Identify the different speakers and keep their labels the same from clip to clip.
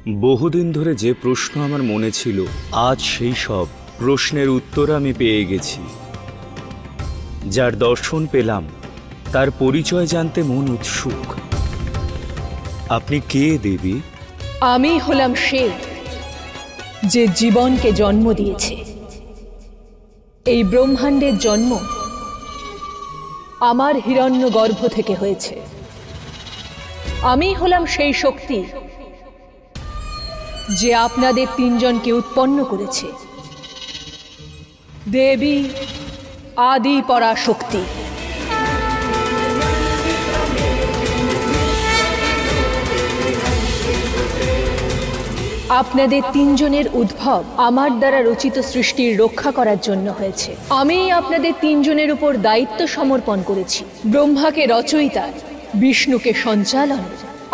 Speaker 1: বহুদিন ধরে যে প্রশ্ন আমার মনে ছিল, আজ সেই সব প্রশ্নের উত্তর আমি পেয়ে গেছি। যার দর্শন পেলাম তার পরিচয় জানতে মন উৎসুক। আপনি কে দেবী?
Speaker 2: আমি হলাম সে যে জীবনকে জন্ম দিয়েছে। এই ব্রহ্মাণ্ডের জন্ম আমার হিরণ্যগর্ভ থেকে হয়েছে। আমি হলাম সেই শক্তি যে আপনাদের তিনজনকে উৎপন্ন করেছে। দেবী আদি পরাশক্তি। আপনাদের তিনজনের উদ্ভব আমার দ্বারা রচিত সৃষ্টির রক্ষা করার জন্য হয়েছে। আমি আপনাদের তিনজনের উপর দায়িত্ব সমর্পণ করেছি। ব্রহ্মাকে রচয়িতার, বিষ্ণুকে সঞ্চালন,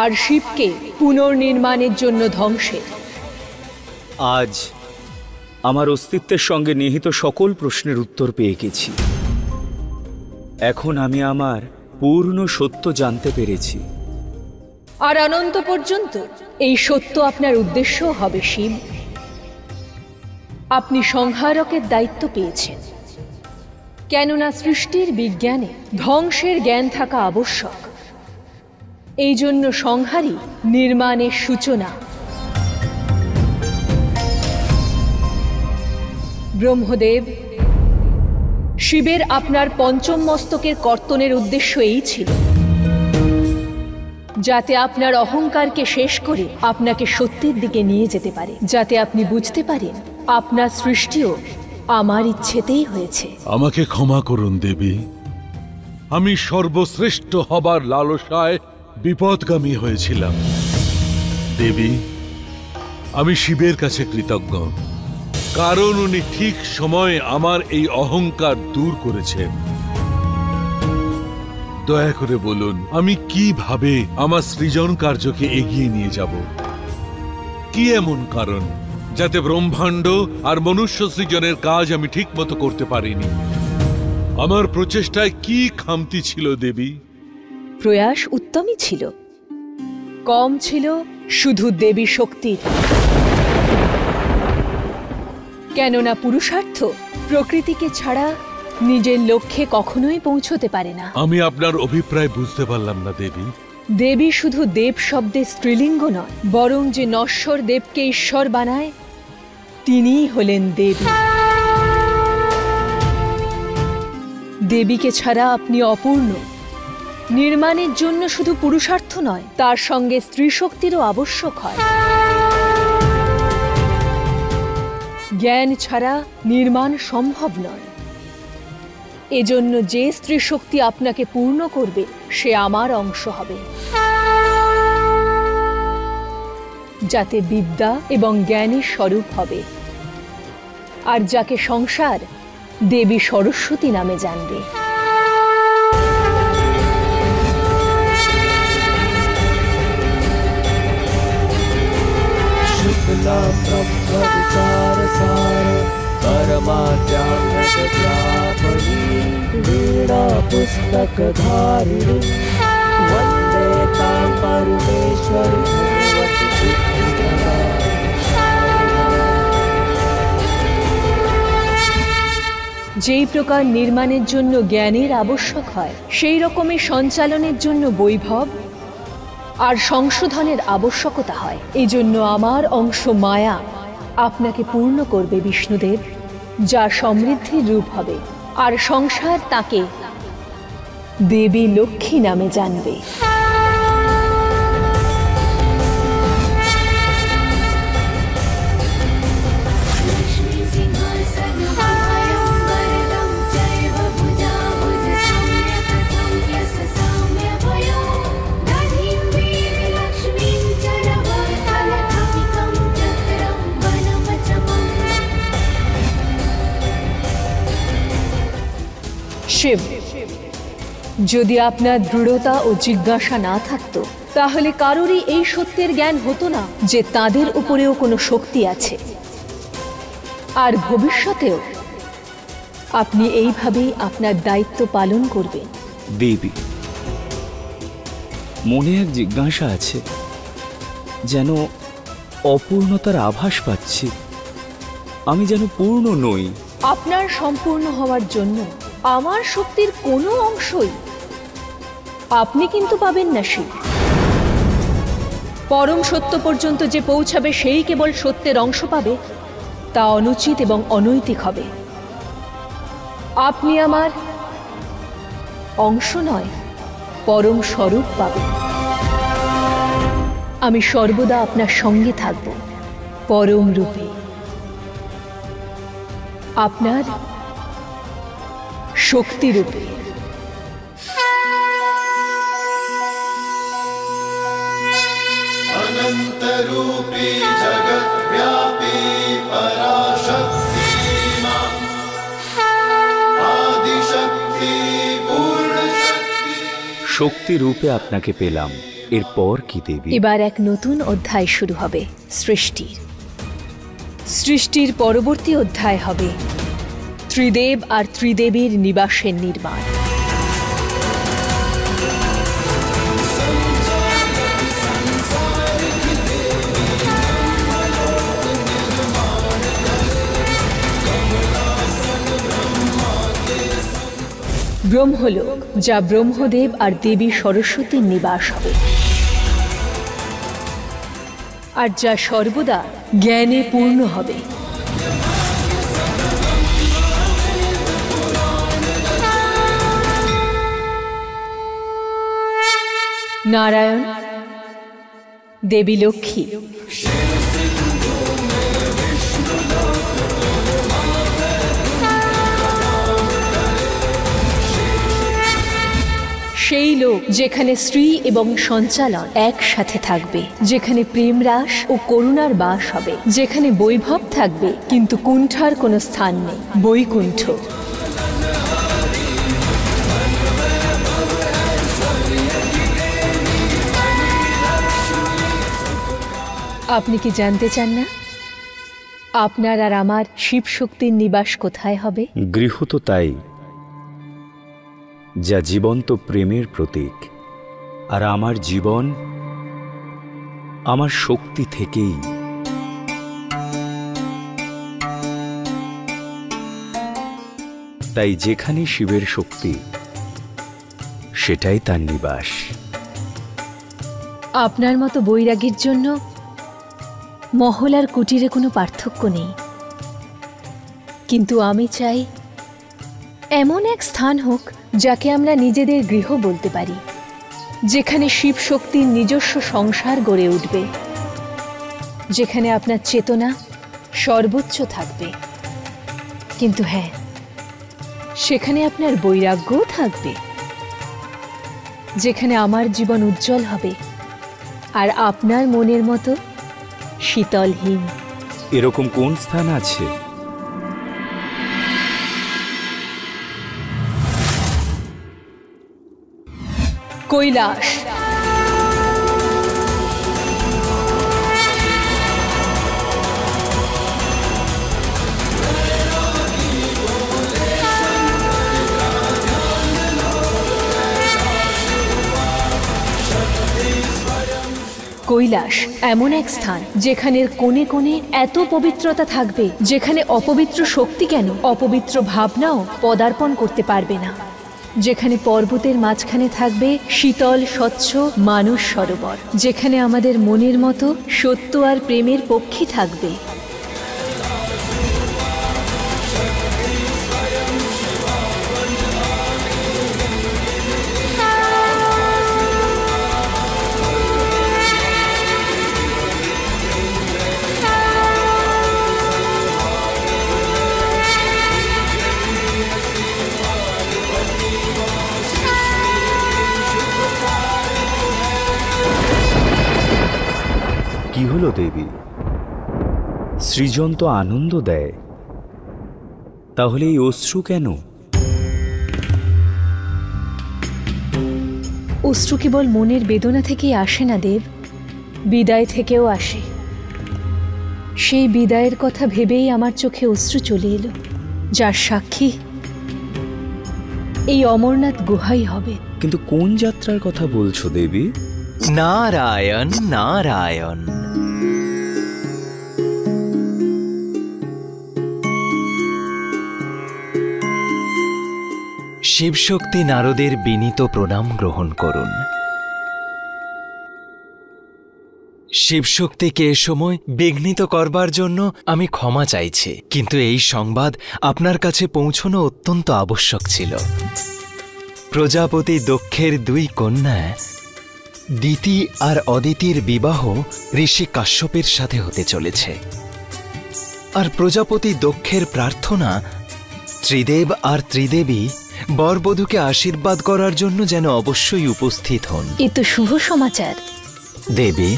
Speaker 2: আর শিবকে পুনর্নির্মাণের জন্য ধ্বংসের।
Speaker 1: আজ আমার অস্তিত্বের সঙ্গে নিহিত সকল প্রশ্নের উত্তর পেয়ে গেছি। এখন আমি আমার পূর্ণ সত্য জানতে পেরেছি।
Speaker 2: আর অনন্ত পর্যন্ত এই সত্য আপনার উদ্দেশ্য হবে শিব। আপনি সংহারকের দায়িত্ব পেয়েছেন, কেননা সৃষ্টির বিজ্ঞানে ধ্বংসের জ্ঞান থাকা আবশ্যক। এই জন্য সংহারই নির্মাণের সূচনা। ব্রহ্মদেব, শিবের আপনার পঞ্চম মস্তকের কর্তনের উদ্দেশ্য এই ছিল, যাতে আপনার অহংকারকে শেষ করে আপনাকে সত্যের দিকে নিয়ে যেতে পারে, যাতে আপনি বুঝতে পারেন আপনার সৃষ্টিও আমার ইচ্ছেতেই হয়েছে।
Speaker 3: আমাকে ক্ষমা করুন দেবী, আমি সর্বশ্রেষ্ঠ হবার লালসায় বিপদগামী হয়েছিলাম। দেবী, আমি শিবের কাছে কৃতজ্ঞ, কারণ উনি ঠিক সময়ে আমার এই অহংকার দূর করেছেন। দয়া করে বলুন, আমি কিভাবে আমার সৃজন কার্যকে এগিয়ে নিয়ে যাব? কি এমন কারণ যাতে ব্রহ্মাণ্ড আর মনুষ্য সৃজনের কাজ আমি ঠিক মতো করতে পারিনি? আমার প্রচেষ্টায় কি খামতি ছিল দেবী?
Speaker 2: প্রয়াস উত্তমই ছিল, কম ছিল শুধু দেবী শক্তির। কেননা পুরুষার্থ প্রকৃতিকে ছাড়া নিজের লক্ষ্যে কখনোই পৌঁছতে পারে না।
Speaker 3: আমি আপনার অভিপ্রায় বুঝতে পারলাম না দেবী।
Speaker 2: দেবী শুধু দেব শব্দের স্ত্রীলিঙ্গ নয়, বরং যে নশ্বর দেবকে ঈশ্বর বানায় তিনিই হলেন দেবী। দেবীকে ছাড়া আপনি অপূর্ণ। নির্মাণের জন্য শুধু পুরুষার্থ নয়, তার সঙ্গে স্ত্রী শক্তিরও আবশ্যক হয়। জ্ঞান ছাড়া নির্মাণ সম্ভব নয়। এজন্য যে স্ত্রী শক্তি আপনাকে পূর্ণ করবে সে আমার অংশ হবে, যাতে বিদ্যা এবং জ্ঞানের স্বরূপ হবে, আর যাকে সংসার দেবী সরস্বতী নামে জানবে।
Speaker 4: पुस्तकधारिणी वन्दे तां परमेश्वरी।
Speaker 2: যেই প্রকার নির্মাণের জন্য জ্ঞানের আবশ্যক হয়, সেই রকমই সঞ্চালনের জন্য বৈভব আর সংশোধনের আবশ্যকতা হয়। এই জন্য আমার অংশ মায়া আপনাকে পূর্ণ করবে বিষ্ণুদেব, যা সমৃদ্ধির রূপ হবে, আর সংসার তাকে দেবী লক্ষ্মী নামে জানবে। শিব, যদি আপনার দৃঢ়তা ও জিজ্ঞাসা না থাকতো, তাহলে কারোরই এই সত্যের জ্ঞান হতো না যে তাদের উপরেও কোনো শক্তি আছে, আর ভবিষ্যতেও আপনি এইভাবেই আপনার দায়িত্ব পালন করবেন।
Speaker 1: দেবী, মনে এক জিজ্ঞাসা আছে, যেন অপূর্ণতার আভাস পাচ্ছি। আমি যেন পূর্ণ নই।
Speaker 2: আপনার সম্পূর্ণ হওয়ার জন্য আমার শক্তির কোনো অংশই আপনি কিন্তু পাবেন না। শিব পরম সত্য পর্যন্ত যে পৌঁছাবে সেই কেবল সত্যের অংশ পাবে, তা অনুচিত এবং অনৈতিক হবে। আপনি আমার অংশ নয়, পরম স্বরূপ পাবেন। আমি সর্বদা আপনার সঙ্গে থাকব, পরম রূপে, আপনার শক্তিরূপে।
Speaker 5: अनन्तरूपी जगद्व्यापी पराशक्ति मां आदिशक्ति पूर्णशक्ति।
Speaker 1: শক্তি রূপে আপনাকে পেলাম। এরপর কি দেবী?
Speaker 2: এবার এক নতুন অধ্যায় শুরু হবে, সৃষ্টির। সৃষ্টির পরবর্তী অধ্যায় হবে ত্রিদেব আর ত্রিদেবীর নিবাসের নির্মাণ। ব্রহ্মলোক, যা ব্রহ্মদেব আর দেবী সরস্বতীর নিবাস হবে, আর যা সর্বদা জ্ঞানে পূর্ণ হবে। নারায়ণ, দেবী লক্ষ্মী, সেই লোক যেখানে স্ত্রী এবং সঞ্চালন একসাথে থাকবে, যেখানে প্রেম রাস ও করুণার বাস হবে, যেখানে বৈভব থাকবে কিন্তু কুণ্ঠার কোনো স্থান নেই, বৈকুণ্ঠ। আপনি কি জানতে চান না আপনার আর আমার শিব শক্তির নিবাস কোথায় হবে?
Speaker 1: গৃহ তো তাই, যা জীবন্ত প্রেমের প্রতীক। আর আমার জীবন আমার শক্তি থেকেই। তাই যেখানে শিবের শক্তি, সেটাই তার নিবাস।
Speaker 2: আপনার মতো বৈরাগীর জন্য মহল আর কুটিরে কোনো পার্থক্য নেই, কিন্তু আমি চাই এমন এক স্থান হোক যাকে আমরা নিজেদের গৃহ বলতে পারি, যেখানে শিব শক্তির নিজস্ব সংসার গড়ে উঠবে, যেখানে আপনার চেতনা সর্বোচ্চ থাকবে, কিন্তু হ্যাঁ, সেখানে আপনার বৈরাগ্যও থাকবে, যেখানে আমার জীবন উজ্জ্বল হবে আর আপনার মনের মতো শীতলহীন।
Speaker 1: এরকম কোন স্থান আছে?
Speaker 2: কৈলাস। কৈলাস এমন এক স্থান যেখানের কোণে কোণে এত পবিত্রতা থাকবে, যেখানে অপবিত্র শক্তি কেন, অপবিত্র ভাবনাও পদার্পণ করতে পারবে না, যেখানে পর্বতের মাঝখানে থাকবে শীতল স্বচ্ছ মানস সরোবর, যেখানে আমাদের মনের মতো সত্য আর প্রেমের পক্ষী থাকবে।
Speaker 1: কি হলো দেবী? সৃজন তো আনন্দ দেয়, তাহলে এই অশ্রু কেন?
Speaker 2: অশ্রু কেবল মনের বেদনা থেকেই আসে না দেব, বিদায় থেকেও আসে। সেই বিদায়ের কথা ভেবেই আমার চোখে অশ্রু চলে এলো, যার সাক্ষী এই অমরনাথ গুহাই হবে।
Speaker 1: কিন্তু কোন যাত্রার কথা বলছো দেবী?
Speaker 6: নারায়ণ নারায়ণ। শিবশক্তি নারদের বিনীত প্রণাম গ্রহণ করুন। শিবশক্তিকে এ সময় বিঘ্নিত করবার জন্য আমি ক্ষমা চাইছি, কিন্তু এই সংবাদ আপনার কাছে পৌঁছানো অত্যন্ত আবশ্যক ছিল। প্রজাপতি দক্ষের দুই কন্যা দিতি আর অদিতির বিবাহ ঋষি কাশ্যপের সাথে হতে চলেছে। আর প্রজাপতি দক্ষের প্রার্থনা ত্রিদেব আর ত্রিদেবী বরবধূকে আশীর্বাদ করার জন্য যেন অবশ্যই উপস্থিত হন।
Speaker 2: এ তো শুভ সমাচার।
Speaker 6: দেবী,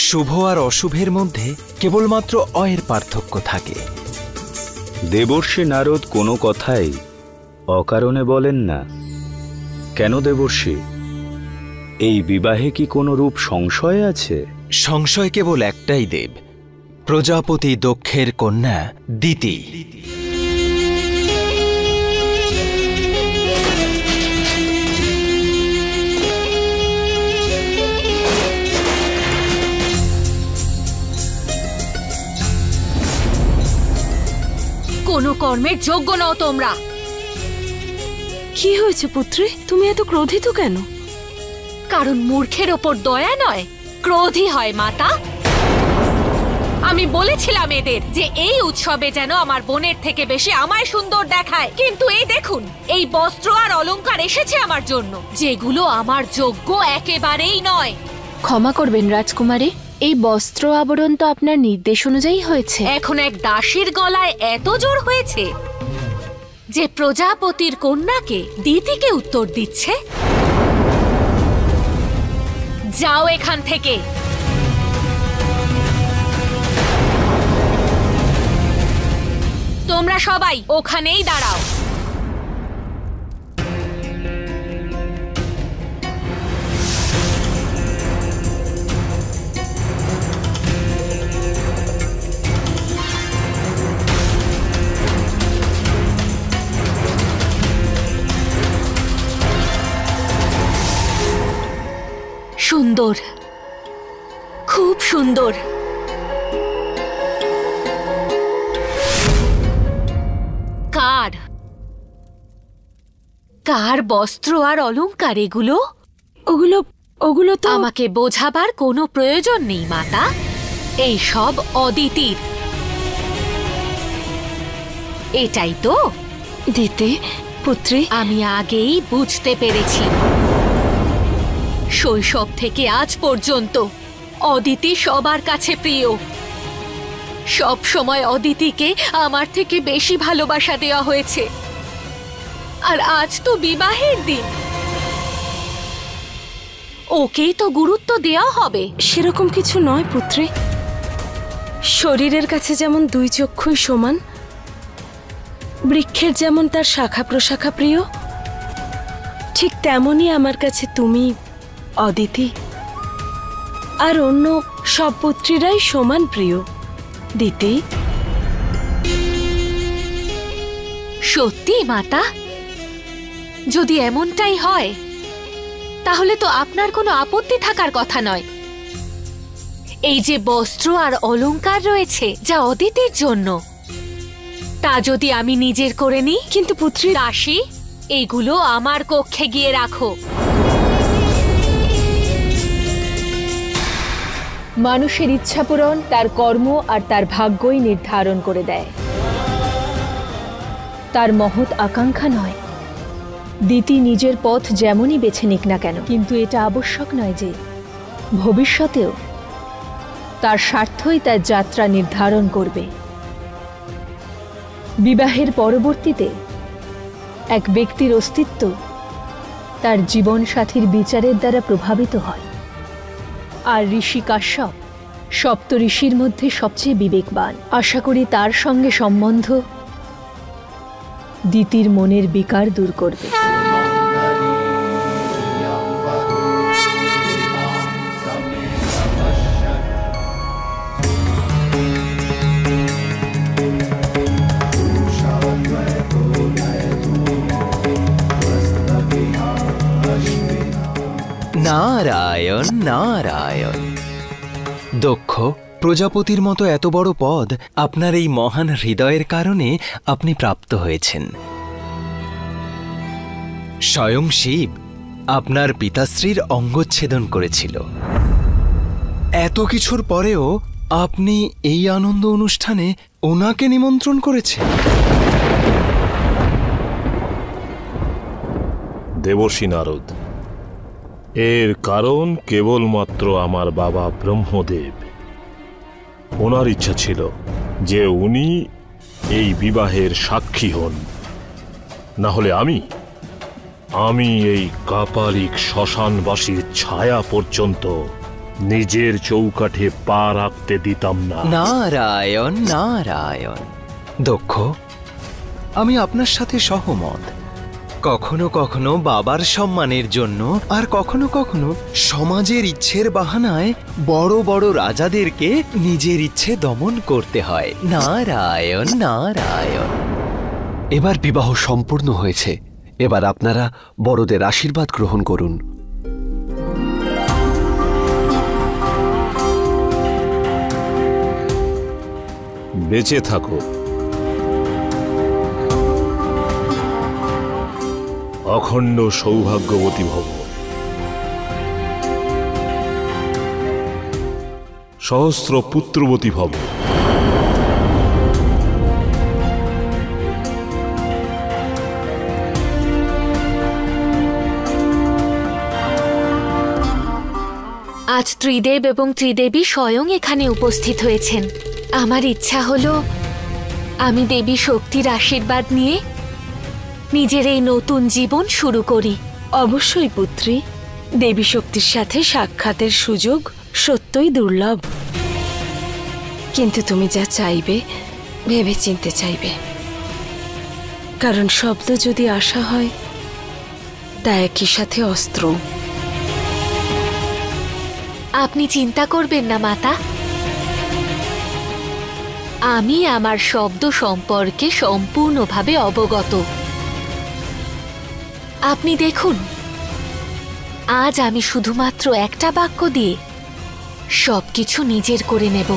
Speaker 6: শুভ আর অশুভের মধ্যে কেবলমাত্র অয়ের পার্থক্য থাকে।
Speaker 1: দেবর্ষি নারদ কোনো কথাই অকারণে বলেন না। কেন দেবর্ষি, এই বিবাহে কি কোনো রূপ সংশয় আছে?
Speaker 6: সংশয় কেবল একটাই দেব, প্রজাপতি দক্ষের কন্যা দিতি।
Speaker 7: কোনো কর্মের যোগ্য নও তোমরা।
Speaker 8: কি হয়েছে পুত্রে, তুমি এত ক্রোধিত কেন?
Speaker 7: কারণ মূর্খের ওপর দয়া নয়, ক্রোধই হয় মাতা। আমি বলেছিলাম এদের যে এই উৎসবে যেন আমার বোনের থেকে বেশি আমায় সুন্দর দেখায়, কিন্তু এই দেখুন, এই বস্ত্র আর অলংকার এসেছে আমার জন্য, যেগুলো আমার যোগ্য একেবারেই নয়।
Speaker 8: ক্ষমা করবেন রাজকুমারী, এই বস্ত্র আবরণ তো আপনার নির্দেশ অনুযায়ী হয়েছে।
Speaker 7: এখন এক দাসীর গলায় এত জোর হয়েছে যে প্রজাপতির কন্যাকে দিতিকে উত্তর দিচ্ছে। যাও এখান থেকে। তোমরা সবাই ওখানেই দাঁড়াও। সুন্দর, খুব সুন্দর। কার কার বস্ত্র আর অলংকার এগুলো?
Speaker 8: ওগুলো তো
Speaker 7: আমাকে বোঝাবার কোনো প্রয়োজন নেই মাতা, এই সব অদিতির। এটাই তো
Speaker 8: দিতে পুত্রী,
Speaker 7: আমি আগেই বুঝতে পেরেছি। শৈশব থেকে আজ পর্যন্ত অদিতি সবার কাছে প্রিয়। সব সময় অদিতিকে আমার থেকে বেশি ভালোবাসা দেওয়া হয়েছে, আর আজ তো বিবাহের দিন, ওকেই তো গুরুত্ব দেওয়া হবে।
Speaker 8: সেরকম কিছু নয় পুত্রী। শরীরের কাছে যেমন দুই চক্ষুই সমান, বৃক্ষের যেমন তার শাখা প্রশাখা প্রিয়, ঠিক তেমনই আমার কাছে তুমি অদিতি আর অন্য সব পুত্রীরাই সমান প্রিয়। দিতি,
Speaker 7: সত্যি মাতা? যদি এমনটাই হয় তাহলে তো আপনার কোনো আপত্তি থাকার কথা নয়। এই যে বস্ত্র আর অলংকার রয়েছে যা অদিতির জন্য, তা যদি আমি নিজের করে নিই।
Speaker 8: কিন্তু পুত্রী,
Speaker 7: দাসী, এইগুলো আমার কক্ষে গিয়ে রাখো।
Speaker 2: মানুষের ইচ্ছাপূরণ তার কর্ম আর তার ভাগ্যই নির্ধারণ করে দেয়, তার মহৎ আকাঙ্ক্ষা নয়। দিতি নিজের পথ যেমনই বেছে নিক না কেন, কিন্তু এটা আবশ্যক নয় যে ভবিষ্যতেও তার স্বার্থই তার যাত্রা নির্ধারণ করবে। বিবাহের পরবর্তীতে এক ব্যক্তির অস্তিত্ব তার জীবনসাথীর বিচারের দ্বারা প্রভাবিত হয়, আর ঋষি কাশ্যপ সপ্ত ঋষির মধ্যে সবচেয়ে বিবেকবান। আশা করি তার সঙ্গে সম্বন্ধ দিতির মনের বিকার দূর করবে।
Speaker 6: নারায়ণ নারায়ণ। দক্ষ, প্রজাপতির মতো এত বড় পদ আপনার এই মহান হৃদয়ের কারণে আপনি প্রাপ্ত হয়েছেন। স্বয়ং শিব আপনার পিতাশ্রীর অঙ্গচ্ছেদন করেছিল। এত কিছুর পরেও আপনি এই আনন্দ অনুষ্ঠানে ওনাকে নিমন্ত্রণ করেছেন।
Speaker 9: দেবর্ষি নারদ, এর কারণ কেবলমাত্র আমার বাবা ব্রহ্মদেব। ওনার ইচ্ছা ছিল যে উনি এই বিবাহের সাক্ষী হন, না হলে আমি এই কাপালিক শ্মশানবাসীর ছায়া পর্যন্ত নিজের চৌকাঠে পা রাখতে দিতাম না।
Speaker 6: নারায়ণ নারায়ণ। দক্ষ, আমি আপনার সাথে সহমত। কখনো কখনো বাবার সম্মানের জন্য আর কখনো কখনো সমাজের ইচ্ছের বাহানায় বড় বড় রাজাদেরকে নিজের ইচ্ছে দমন করতে হয়। নারায়ণ নারায়ণ।
Speaker 10: এবার বিবাহ সম্পূর্ণ হয়েছে, এবার আপনারা বড়দের আশীর্বাদ গ্রহণ করুন।
Speaker 9: বেঁচে থাকো, অখণ্ড সৌভাগ্যবতী ভব, সহস্র পুত্রবতী ভব।
Speaker 7: আজ ত্রিদেব এবং ত্রিদেবী স্বয়ং এখানে উপস্থিত হয়েছেন। আমার ইচ্ছা হলো আমি দেবী শক্তির আশীর্বাদ নিয়ে নিজের এই নতুন জীবন শুরু করি।
Speaker 8: অবশ্যই পুত্রী, দেবী শক্তির সাথে সাক্ষাতের সুযোগ সত্যই দুর্লভ, কিন্তু তুমি যা চাইবে ভেবে চিনতে চাইবে, কারণ শব্দ যদি আশা হয় তা একই সাথে অস্ত্র।
Speaker 7: আপনি চিন্তা করবেন না মাতা, আমি আমার শব্দ সম্পর্কে সম্পূর্ণভাবে অবগত। আপনি দেখুন, আজ আমি শুধুমাত্র একটা বাক্য দিয়ে সবকিছু নিজের করে নেব।